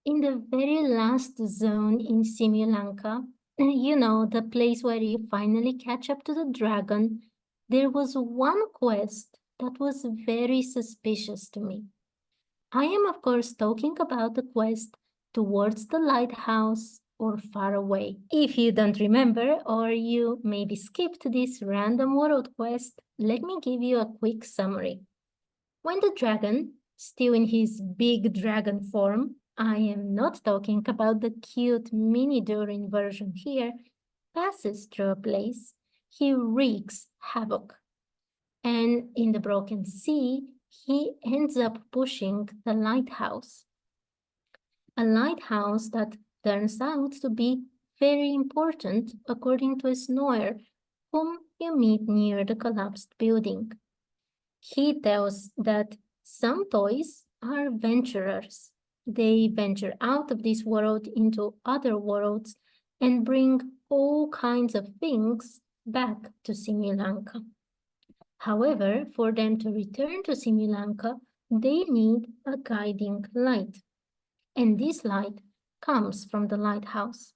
In the very last zone in Simulanka, the place where you finally catch up to the dragon, there was one quest that was very suspicious to me. I am, of course, talking about the quest towards the lighthouse or far away. If you don't remember, or you maybe skipped this random world quest, let me give you a quick summary. When the dragon, still in his big dragon form, I am not talking about the cute mini Durin version here, passes through a place, he wreaks havoc. And in the broken sea, he ends up pushing the lighthouse. A lighthouse that turns out to be very important according to a Snorer, whom you meet near the collapsed building. He tells that some toys are venturers. They venture out of this world into other worlds and bring all kinds of things back to Simulanka. However, for them to return to Simulanka, they need a guiding light. And this light comes from the lighthouse.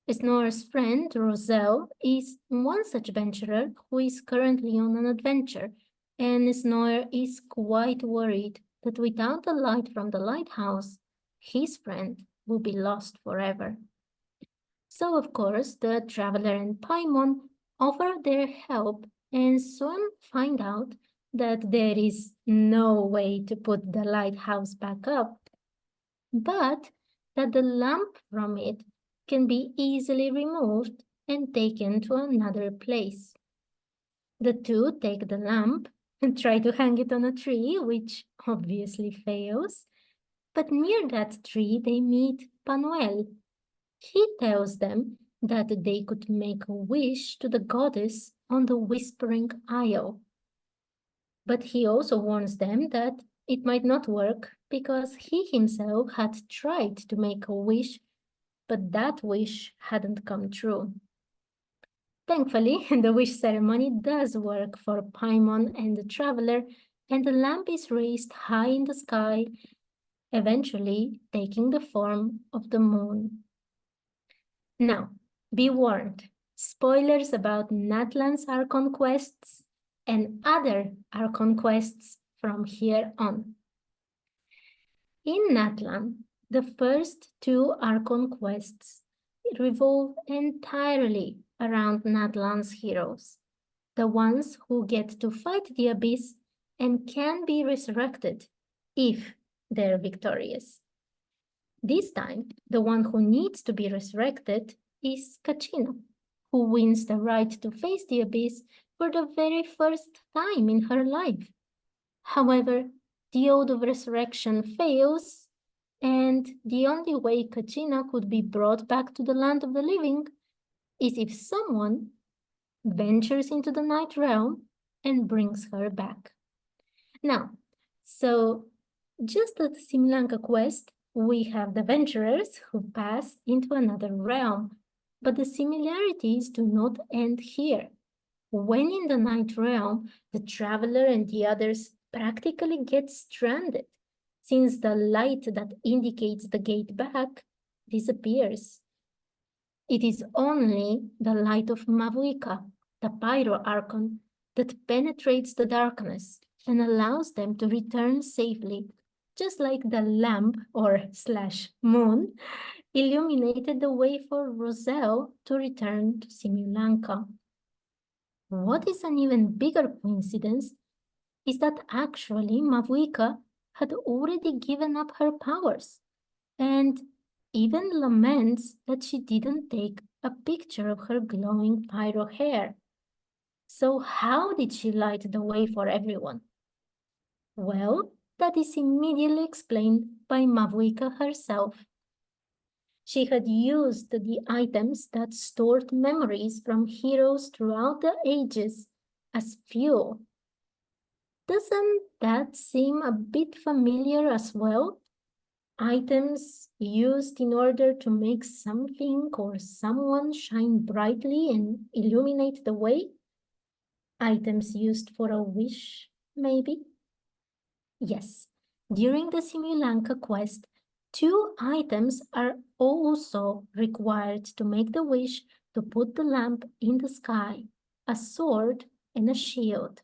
Snor's friend, Roselle, is one such venturer who is currently on an adventure, and Snore is quite worried that without the light from the lighthouse, his friend will be lost forever. So, of course, the traveler and Paimon offer their help and soon find out that there is no way to put the lighthouse back up, but that the lamp from it can be easily removed and taken to another place. The two take the lamp and try to hang it on a tree, which obviously fails. But near that tree, they meet Panuel. He tells them that they could make a wish to the goddess on the Whispering Isle. But he also warns them that it might not work because he himself had tried to make a wish, but that wish hadn't come true. Thankfully, the wish ceremony does work for Paimon and the traveler, and the lamp is raised high in the sky, eventually taking the form of the moon. Now, be warned, spoilers about Natlan's Archon quests and other Archon quests from here on. In Natlan, the first two Archon quests revolve entirely around Natlan's heroes, the ones who get to fight the abyss and can be resurrected if they're victorious. This time, the one who needs to be resurrected is Kachina, who wins the right to face the abyss for the very first time in her life. However, the Ode of Resurrection fails, and the only way Kachina could be brought back to the land of the living is if someone ventures into the Night Realm and brings her back. Now, so just as the Simulanka quest, we have the venturers who pass into another realm, but the similarities do not end here. When in the Night Realm, the traveler and the others practically get stranded, since the light that indicates the gate back disappears. It is only the light of Mavuika, the Pyro Archon, that penetrates the darkness and allows them to return safely, just like the lamp or / moon illuminated the way for Roselle to return to Simulanka. What is an even bigger coincidence is that actually Mavuika had already given up her powers and even laments that she didn't take a picture of her glowing pyro hair. So how did she light the way for everyone? Well, that is immediately explained by Mavuika herself. She had used the items that stored memories from heroes throughout the ages as fuel. Doesn't that seem a bit familiar as well? Items used in order to make something or someone shine brightly and illuminate the way? Items used for a wish, maybe? Yes, during the Simulanka quest, 2 items are also required to make the wish to put the lamp in the sky, a sword and a shield.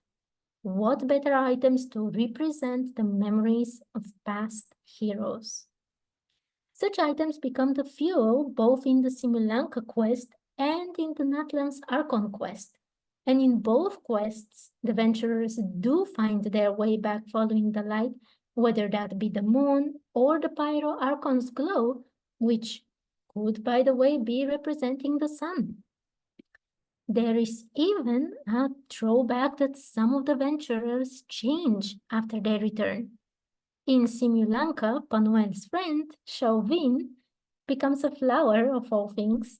What better items to represent the memories of past heroes? Such items become the fuel both in the Simulanka quest and in the Natlan Archon quest. And in both quests, the venturers do find their way back following the light, whether that be the moon or the Pyro Archon's glow, which could, by the way, be representing the sun. There is even a throwback that some of the venturers change after they return. In Simulanka, Panuel's friend, Chauvin, becomes a flower of all things,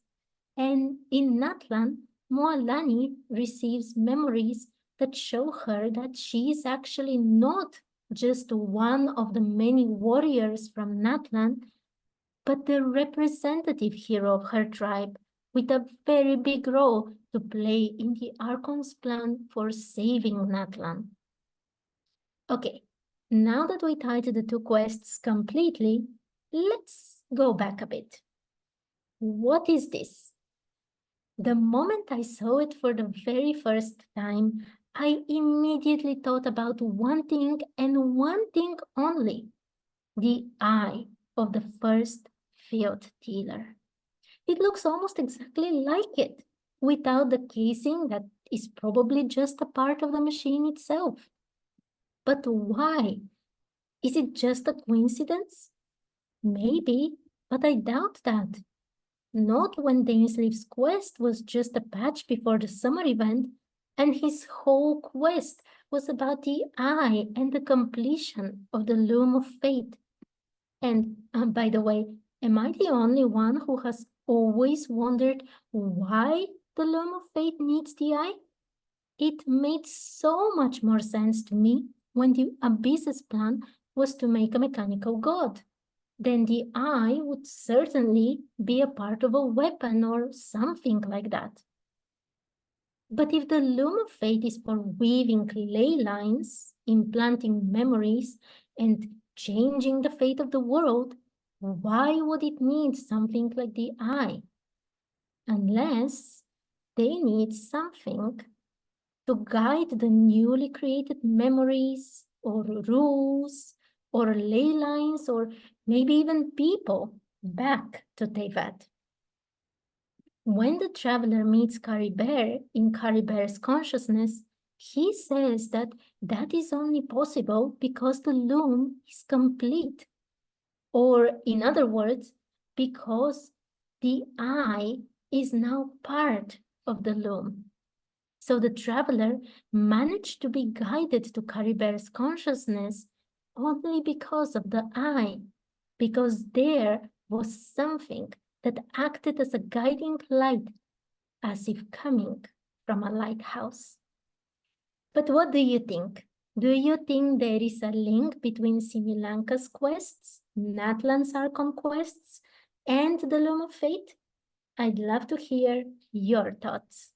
and in Natlan, Moalani receives memories that show her that she is actually not just one of the many warriors from Natlan, but the representative hero of her tribe, with a very big role to play in the Archon's plan for saving Natlan. Okay, now that we tied the 2 quests completely, let's go back a bit. What is this? The moment I saw it for the very first time, I immediately thought about one thing and one thing only: the eye of the first field dealer. It looks almost exactly like it, without the casing that is probably just a part of the machine itself. But why? Is it just a coincidence? Maybe, but I doubt that. Not when Dainsleif's quest was just a patch before the summer event, and his whole quest was about the eye and the completion of the Loom of Fate. And by the way, am I the only one who has always wondered why the Loom of Fate needs the eye? It made so much more sense to me when the Abyss's plan was to make a mechanical god. Then the eye would certainly be a part of a weapon or something like that. But if the Loom of Fate is for weaving ley lines, implanting memories, and changing the fate of the world, why would it need something like the eye? Unless they need something to guide the newly created memories or rules or ley lines or maybe even people back to Tevat. When the traveler meets Caribert in Caribert's consciousness, he says that that is only possible because the loom is complete. Or, in other words, because the eye is now part of the loom. So the traveler managed to be guided to Caribert's consciousness only because of the eye, because there was something that acted as a guiding light, as if coming from a lighthouse. But what do you think? Do you think there is a link between Simulanka's quests, Natlan's Archon quests, and the Loom of Fate? I'd love to hear your thoughts.